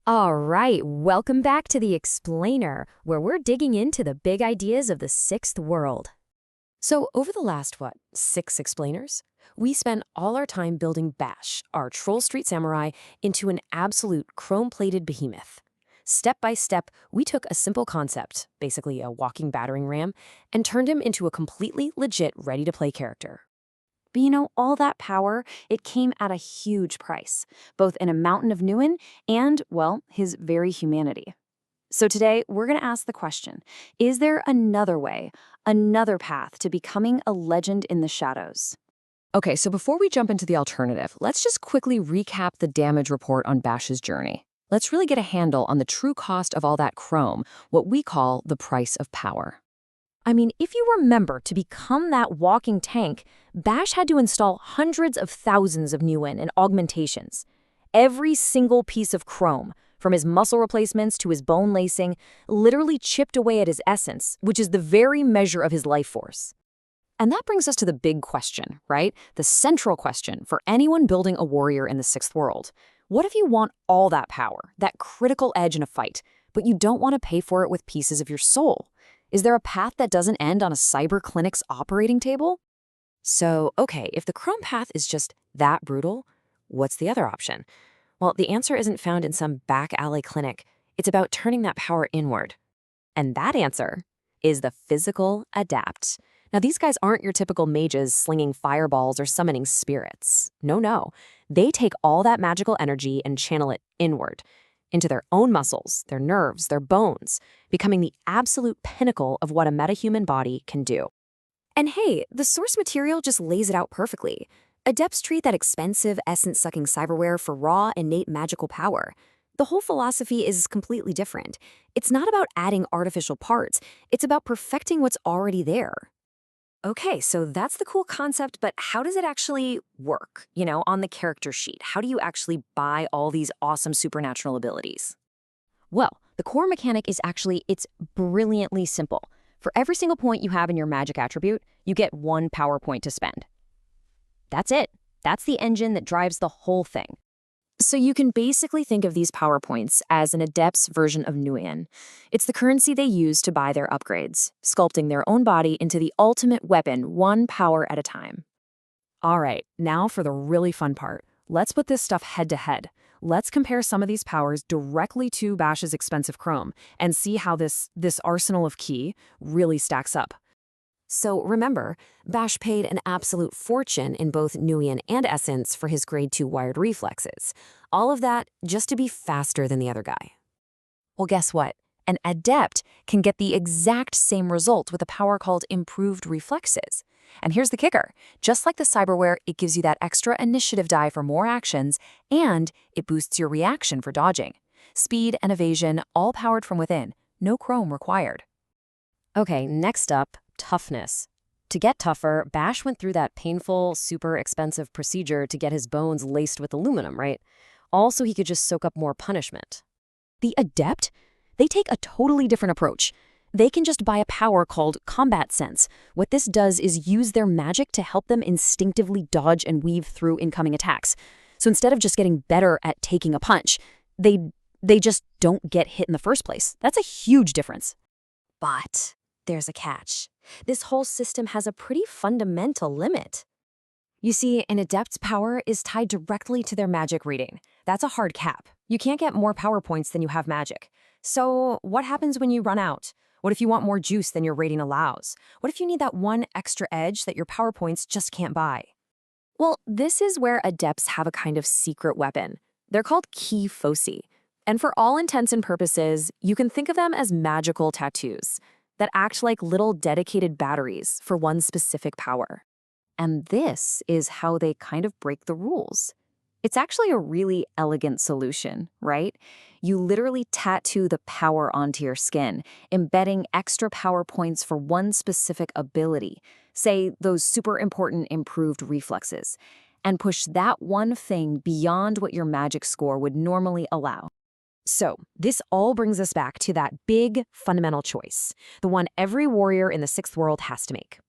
All right, welcome back to The Explainer, where we're digging into the big ideas of the sixth world. So, over the last, 6 explainers, we spent all our time building Bash, our Troll Street Samurai, into an absolute chrome-plated behemoth. Step by step, we took a simple concept, basically a walking battering ram, and turned him into a completely legit, ready-to-play character. But all that power, it came at a huge price, both in a mountain of Nuin and, well, his very humanity. So today, we're going to ask the question, is there another way, another path to becoming a legend in the shadows? Okay, so before we jump into the alternative, let's just quickly recap the damage report on Bash's journey. Let's really get a handle on the true cost of all that chrome, what we call the price of power. I mean, if you remember, to become that walking tank, Bash had to install hundreds of thousands of Nuin and augmentations. Every single piece of chrome, from his muscle replacements to his bone lacing, literally chipped away at his essence, which is the very measure of his life force. And that brings us to the big question, right? The central question for anyone building a warrior in the sixth world. What if you want all that power, that critical edge in a fight, but you don't want to pay for it with pieces of your soul? Is there a path that doesn't end on a cyber clinic's operating table? So, okay, if the chrome path is just that brutal, what's the other option? Well, the answer isn't found in some back alley clinic. It's about turning that power inward. And that answer is the physical Adept. Now, these guys aren't your typical mages slinging fireballs or summoning spirits. No. They take all that magical energy and channel it inward, into their own muscles, their nerves, their bones, becoming the absolute pinnacle of what a metahuman body can do. And hey, the source material just lays it out perfectly. Adepts treat that expensive, essence-sucking cyberware for raw, innate magical power. The whole philosophy is completely different. It's not about adding artificial parts. It's about perfecting what's already there. Okay, so that's the cool concept, but how does it actually work, on the character sheet? How do you actually buy all these awesome supernatural abilities? Well, the core mechanic is it's brilliantly simple. For every single point you have in your magic attribute, you get 1 power point to spend. That's it. That's the engine that drives the whole thing. So you can basically think of these power points as an Adept's version of Nuyen. It's the currency they use to buy their upgrades, sculpting their own body into the ultimate weapon, 1 power at a time. All right, now for the really fun part. Let's put this stuff head to head. Let's compare some of these powers directly to Bash's expensive chrome and see how this arsenal of ki really stacks up. So remember, Bash paid an absolute fortune in both Nuyen and Essence for his grade 2 wired reflexes. All of that just to be faster than the other guy. Well, guess what? An Adept can get the exact same result with a power called Improved Reflexes. And here's the kicker. Just like the cyberware, it gives you that extra initiative die for more actions, and it boosts your reaction for dodging. Speed and evasion, all powered from within. No chrome required. Okay, next up, toughness. To get tougher, Bash went through that painful, super expensive procedure to get his bones laced with aluminum, right? Also, he could just soak up more punishment. The Adept? They take a totally different approach. They can just buy a power called Combat Sense. What this does is use their magic to help them instinctively dodge and weave through incoming attacks. So instead of just getting better at taking a punch, they just don't get hit in the first place. That's a huge difference. But there's a catch. This whole system has a pretty fundamental limit. You see, an Adept's power is tied directly to their magic reading. That's a hard cap. You can't get more power points than you have magic. So what happens when you run out? What if you want more juice than your rating allows? What if you need that 1 extra edge that your power points just can't buy? Well, this is where Adepts have a kind of secret weapon. They're called ki foci. And for all intents and purposes, you can think of them as magical tattoos that act like little dedicated batteries for one specific power. And this is how they kind of break the rules. It's actually a really elegant solution, right? You literally tattoo the power onto your skin, embedding extra power points for one specific ability, say those super important improved reflexes, and push that one thing beyond what your magic score would normally allow. So, this all brings us back to that big, fundamental choice, the one every warrior in the sixth world has to make.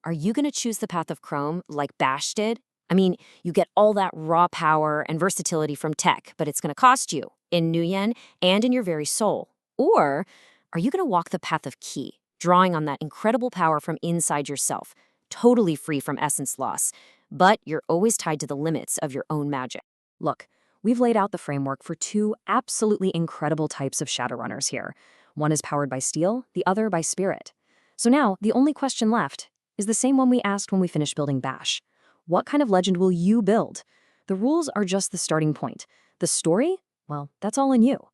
Are you going to choose the path of Chrome like Bash did? I mean, you get all that raw power and versatility from tech, but it's going to cost you in Nuyen and in your very soul. Or are you going to walk the path of Qi, drawing on that incredible power from inside yourself, totally free from essence loss, but you're always tied to the limits of your own magic? Look, we've laid out the framework for two absolutely incredible types of Shadowrunners here. One is powered by steel, the other by spirit. So now, the only question left is the same one we asked when we finished building Bash. What kind of legend will you build? The rules are just the starting point. The story? Well, that's all in you.